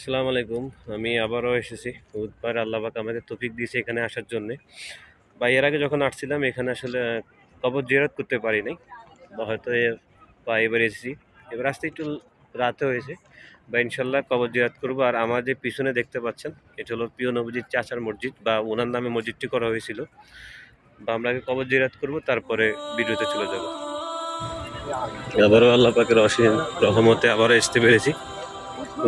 আসসালামু আলাইকুম। আমি আবারও এসেছি। বুধবার আল্লাহ পাক আমাদের তৌফিক দিয়েছে এখানে আসার জন্যে। বা এর আগে যখন আসছিলাম এখানে আসলে কবর জিয়ারত করতে পারি নাই। বা হয়তো এবার এসেছি। এবার আসতে একটু রাতে হয়েছে। বা ইনশাল্লাহ কবর জিয়ারত করবো। আর আমার যে পিছনে দেখতে পাচ্ছেন এটা হলো প্রিয় নবীজির চাচার মসজিদ বা ওনার নামে মসজিদটি করা হয়েছিল। বা আমরা আগে কবর জিয়ারত করবো তারপরে ভিডিওতে চলে যাব। আবারও আল্লাহ পাকের অসীম রহমতে আবারও আসতে পেরেছি।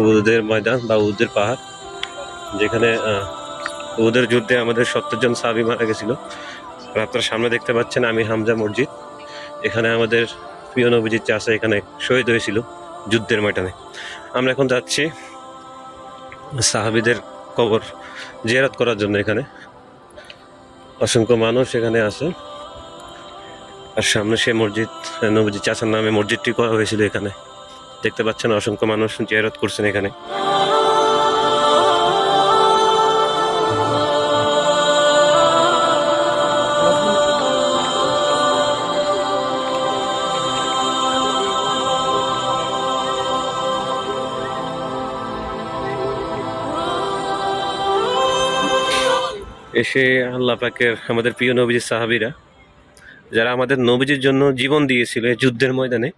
উহুদের ময়দান বা উহুদের পাহাড়, যেখানে উহুদের যুদ্ধে আমাদের ৭০ জন সাহাবী মারা গেছিল। আর আপনারা সামনে দেখতে পাচ্ছেন আমির হামজা মসজিদ। এখানে আমাদের প্রিয় নবীজির চাচা এখানে শহীদ হয়েছিল যুদ্ধের ময়দানে। আমরা এখন যাচ্ছি সাহাবীদের কবর জিয়ারত করার জন্য। এখানে অসংখ্য মানুষ এখানে আছে। আর সামনে সে মসজিদ, নবীজির চাচার নামে মসজিদটি করা হয়েছিল। এখানে দেখতে পাচ্ছেন অসংখ্য মানুষ জিয়ারত করছেন এখানে। এসে আল্লাহ পাকের আমাদের প্রিয় নবীজির সাহাবীরা, যারা আমাদের নবীজির জন্য জীবন দিয়েছিল এই যুদ্ধের ময়দানে,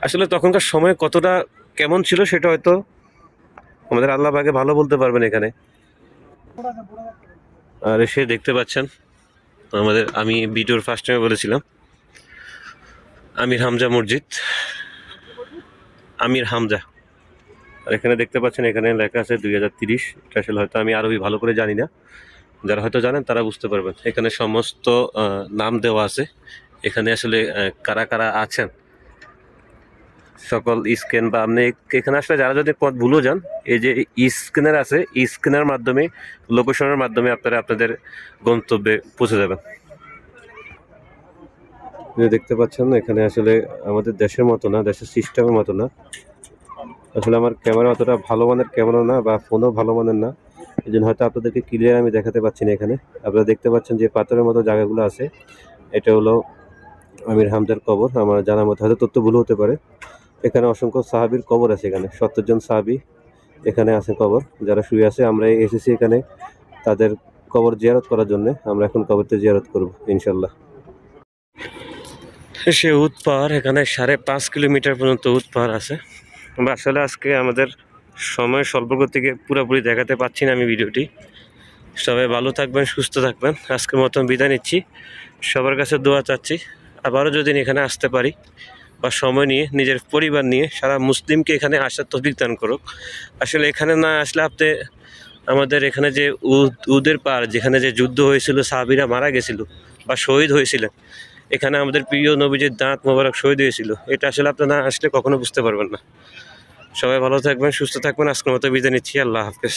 আসলে তখনকার সময় কতটা কেমন ছিল সেটা হয়তো আমাদের আল্লাহ পাকে ভালো বলতে পারবেন এখানে। আর এসে দেখতে পাচ্ছেন আমাদের, আমি ভিডিওর ফার্স্ট টাইমে বলেছিলাম আমির হামজা মসজিদ, আমির হামজা। আর এখানে দেখতে পাচ্ছেন এখানে লেখা আছে 2030। এটা আসলে হয়তো আমি আরবি ভালো করে জানি না, যারা হয়তো জানেন তারা বুঝতে পারবেন। এখানে সমস্ত নাম দেওয়া আছে। এখানে আসলে কারা কারা আছেন সকল স্ক্যান, বা আপনি এখানে আসলে যারা যদি পথ ভুলেও যান, এই যে স্ক্যানার আছে, স্ক্যানের মাধ্যমে, লোকেশনের মাধ্যমে আপনারা আপনাদের গন্তব্যে পৌঁছে যাবেন। দেখতে পাচ্ছেন এখানে আসলে আমাদের দেশের মতো না, দেশের সিস্টেমের মতো না। আসলে আমার ক্যামেরা অতটা ভালো মানের ক্যামেরা না, বা ফোনও ভালো মানের না, এই জন্য হয়তো আপনাদেরকে ক্লিয়ার আমি দেখাতে পাচ্ছি না। এখানে আপনারা দেখতে পাচ্ছেন যে পাথরের মতো জায়গাগুলো আছে, এটা হলো আমির হামজার কবর। আমার জানার মতো হয়তো তথ্য ভুল হতে পারে। এখানে অসংখ্য সাহাবীর কবর আছে। এখানে ৭০ জন সাহাবী এখানে আছে কবর, যারা শুয়ে আছে। আমরা এসেছি এখানে তাদের কবর জিয়ারত করার জন্য। আমরা এখন কবরতে জিয়ারত করব ইনশাল্লাহ। সে উৎ পাহাড়, এখানে ৫.৫ কিলোমিটার পর্যন্ত উৎ পাহাড় আছে। আমরা আসলে আজকে আমাদের সময় স্বল্প থেকে পুরোপুরি দেখাতে পাচ্ছি না আমি ভিডিওটি। সবাই ভালো থাকবেন, সুস্থ থাকবেন। আজকের মতন বিদায় নিচ্ছি। সবার কাছে দোয়া চাচ্ছি আবারও যদি এখানে আসতে পারি, বা সময় নিয়ে নিজের পরিবার নিয়ে সারা মুসলিমকে এখানে আসার তৌফিক দান করুক। আসলে এখানে না আসলে আপনি, আমাদের এখানে যে উহুদের পাহাড়, যেখানে যে যুদ্ধ হয়েছিল, সাহাবীরা মারা গেছিল বা শহীদ হয়েছিলেন, এখানে আমাদের প্রিয় নবীজির দাঁত মোবারক শহীদ হয়েছিল, এটা আসলে আপনি না আসলে কখনো বুঝতে পারবেন না। সবাই ভালো থাকবেন, সুস্থ থাকবেন। আজকের মতো বিদায় নিচ্ছি। আল্লাহ হাফেজ।